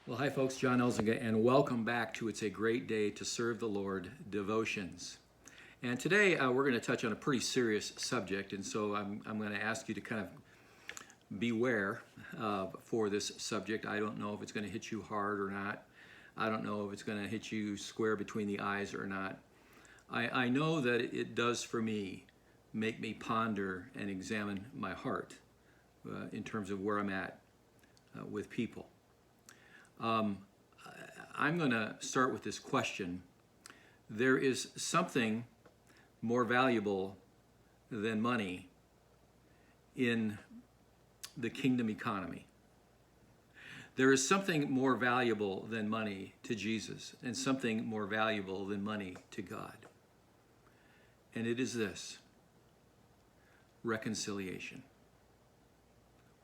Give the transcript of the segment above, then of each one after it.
Well, hi, folks. John Elzinga, and welcome back to It's a Great Day to Serve the Lord Devotions. And today we're going to touch on a pretty serious subject, and so I'm going to ask you to kind of beware for this subject. I don't know if it's going to hit you hard or not. I don't know if it's going to hit you square between the eyes or not. I know that it does for me make me ponder and examine my heart in terms of where I'm at with people. I'm going to start with this question. There is something more valuable than money in the kingdom economy. There is something more valuable than money to Jesus, and something more valuable than money to God. And it is this: reconciliation.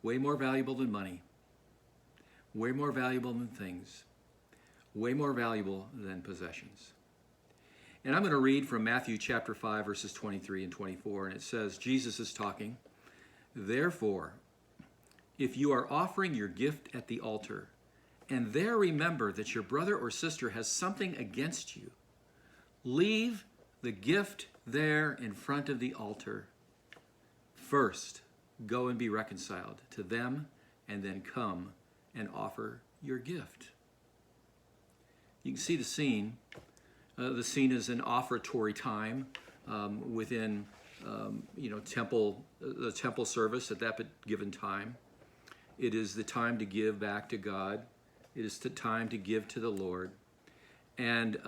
Way more valuable than money. Way more valuable than things, way more valuable than possessions. And I'm going to read from Matthew chapter 5, verses 23 and 24, and it says, Jesus is talking, "Therefore, if you are offering your gift at the altar, and there remember that your brother or sister has something against you, leave the gift there in front of the altar. First, go and be reconciled to them, and then come and offer your gift." You can see the scene. The scene is an offertory time within, the temple service at that given time. It is the time to give back to God. It is the time to give to the Lord, and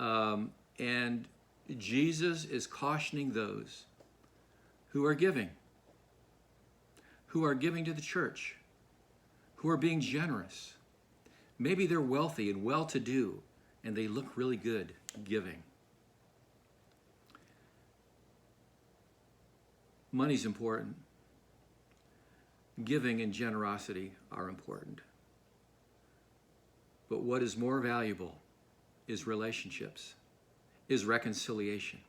Jesus is cautioning those who are giving to the church, who are being generous. Maybe they're wealthy and well-to-do, and they look really good giving. Money's important. Giving and generosity are important. But what is more valuable is relationships, is reconciliation.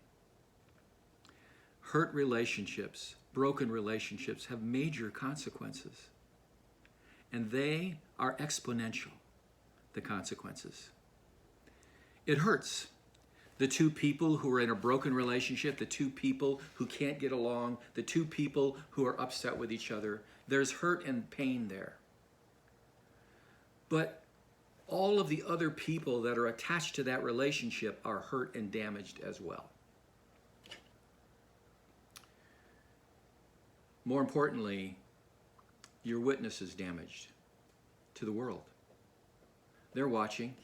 Hurt relationships, broken relationships have major consequences. And they are exponential, the consequences. It hurts. The two people who are in a broken relationship, the two people who can't get along, the two people who are upset with each other, there's hurt and pain there. But all of the other people that are attached to that relationship are hurt and damaged as well. More importantly, your witness is damaged to the world. They're watching.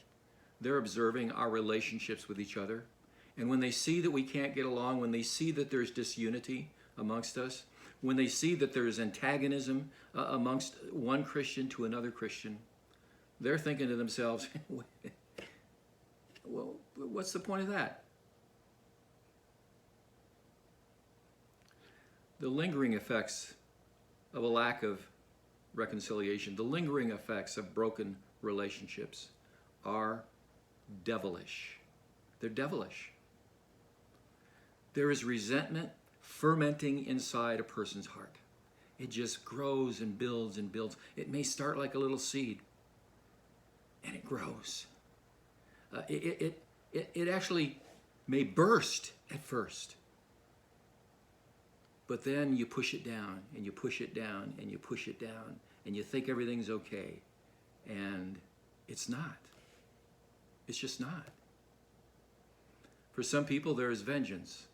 They're observing our relationships with each other. And when they see that we can't get along, when they see that there's disunity amongst us, when they see that there's antagonism amongst one Christian to another Christian, they're thinking to themselves, well, what's the point of that? The lingering effects of a lack of reconciliation, the lingering effects of broken relationships are devilish. They're devilish. There is resentment fermenting inside a person's heart. It just grows and builds and builds. It may start like a little seed, and it grows. It actually may burst at first, but then you push it down, and you push it down, and you push it down, and you think everything's okay, and it's not. It's just not. For some people, there is vengeance.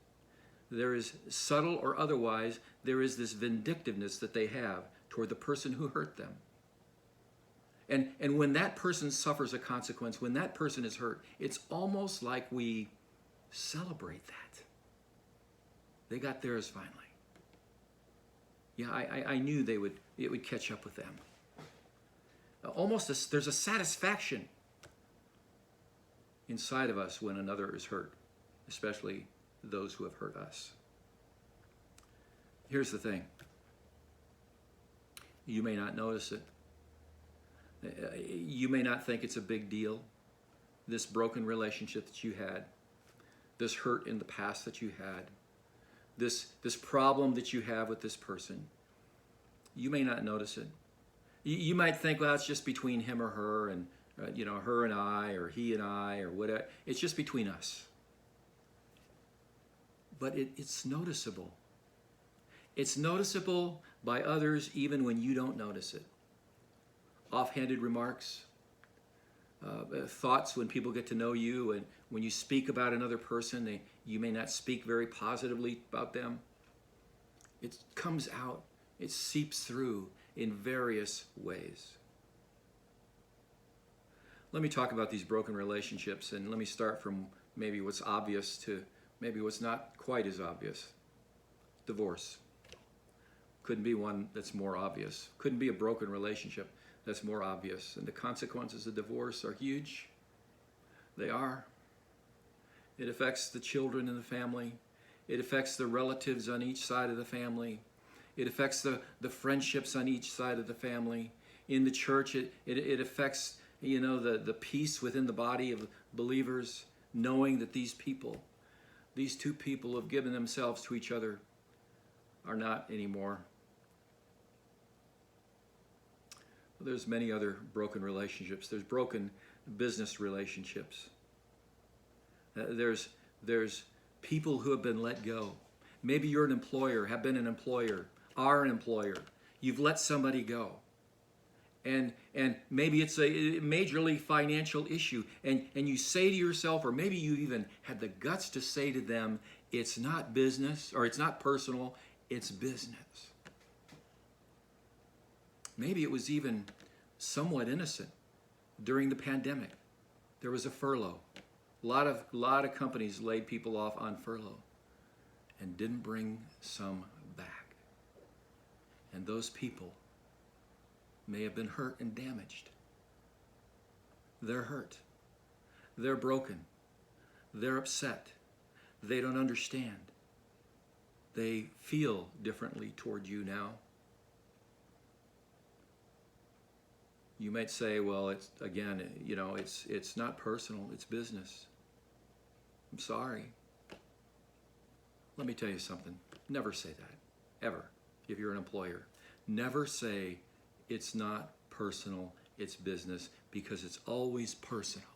There is, subtle or otherwise, there is this vindictiveness that they have toward the person who hurt them. And when that person suffers a consequence, when that person is hurt, it's almost like we celebrate that. They got theirs finally. Yeah, I knew it would catch up with them. There's a satisfaction inside of us when another is hurt, especially those who have hurt us. Here's the thing. You may not notice it. You may not think it's a big deal, this broken relationship that you had, this hurt in the past that you had, this problem that you have with this person. You may not notice it. You might think, well, it's just between him or her, and her and I, or he and I, or whatever. It's just between us. But it's noticeable. It's noticeable by others even when you don't notice it. Offhanded remarks, thoughts when people get to know you, and when you speak about another person, you may not speak very positively about them. It comes out, it seeps through in various ways. Let me talk about these broken relationships, and let me start from maybe what's obvious to maybe what's not quite as obvious. Divorce. Couldn't be one that's more obvious. Couldn't be a broken relationship that's more obvious. And the consequences of divorce are huge. They are. It affects the children in the family. It affects the relatives on each side of the family. It affects the friendships on each side of the family. In the church, it affects, the peace within the body of believers, knowing that these two people who have given themselves to each other are not anymore. Well, there's many other broken relationships. There's broken business relationships. There's people who have been let go. Maybe you're an employer, have been an employer, are an employer. You've let somebody go. And maybe it's a majorly financial issue. And you say to yourself, or maybe you even had the guts to say to them, it's not business, or it's not personal, it's business. Maybe it was even somewhat innocent. During the pandemic, there was a furlough. A lot of companies laid people off on furlough and didn't bring some back. And those people may have been hurt and damaged. They're hurt. They're broken. They're upset. They don't understand. They feel differently toward you now. You might say, well, it's not personal, it's business. I'm sorry. Let me tell you something. Never say that, ever, if you're an employer. Never say it's not personal, it's business, because it's always personal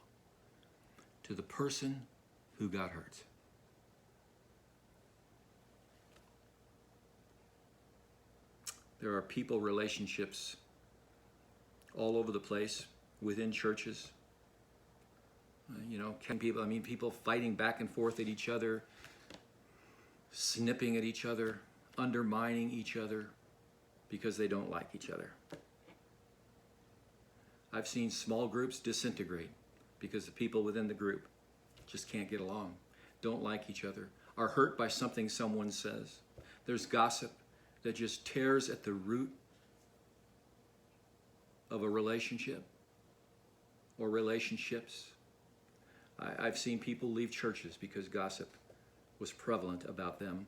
to the person who got hurt. There are people relationships all over the place within churches. People fighting back and forth at each other, snipping at each other, undermining each other because they don't like each other. I've seen small groups disintegrate because the people within the group just can't get along, don't like each other, are hurt by something someone says. There's gossip that just tears at the root of a relationship or relationships. I've seen people leave churches because gossip was prevalent about them.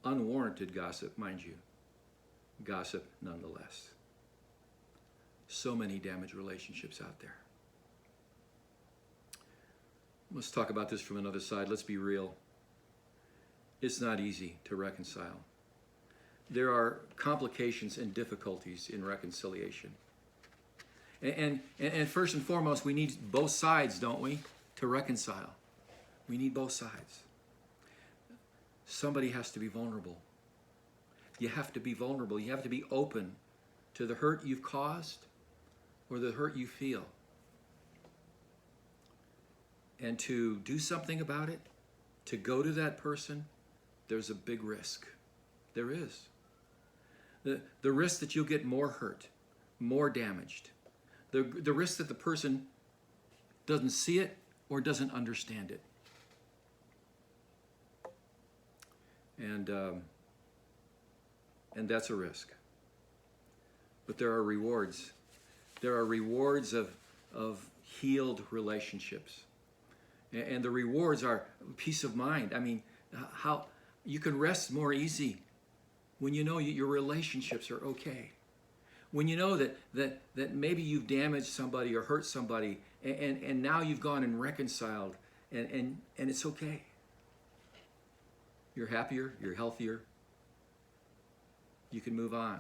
Unwarranted gossip, mind you. Gossip nonetheless. So many damaged relationships out there. Let's talk about this from another side. Let's be real. It's not easy to reconcile. There are complications and difficulties in reconciliation. And first and foremost, we need both sides, don't we, to reconcile. We need both sides. Somebody has to be vulnerable. You have to be vulnerable. You have to be open to the hurt you've caused or the hurt you feel. And to do something about it, to go to that person, there's a big risk. There is. The risk that you'll get more hurt, more damaged. The risk that the person doesn't see it or doesn't understand it. And that's a risk. But there are rewards. There are rewards of healed relationships. And the rewards are peace of mind. I mean, how you can rest more easy when you know your relationships are okay. When you know that maybe you've damaged somebody or hurt somebody, and now you've gone and reconciled, and it's okay. You're happier, you're healthier. You can move on.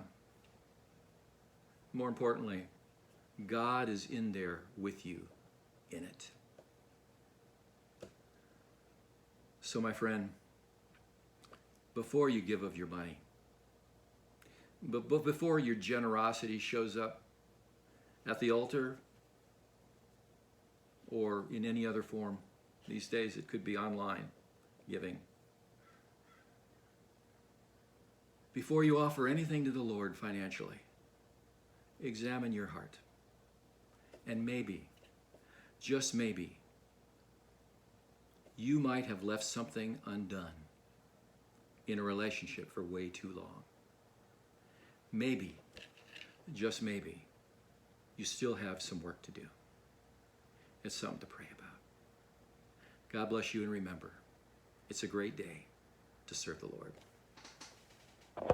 More importantly, God is in there with you in it. So, my friend, before you give of your money, but before your generosity shows up at the altar or in any other form, these days it could be online giving. Before you offer anything to the Lord financially, examine your heart. And maybe, just maybe, you might have left something undone in a relationship for way too long. Maybe, just maybe, you still have some work to do. It's something to pray about. God bless you, and remember, it's a great day to serve the Lord.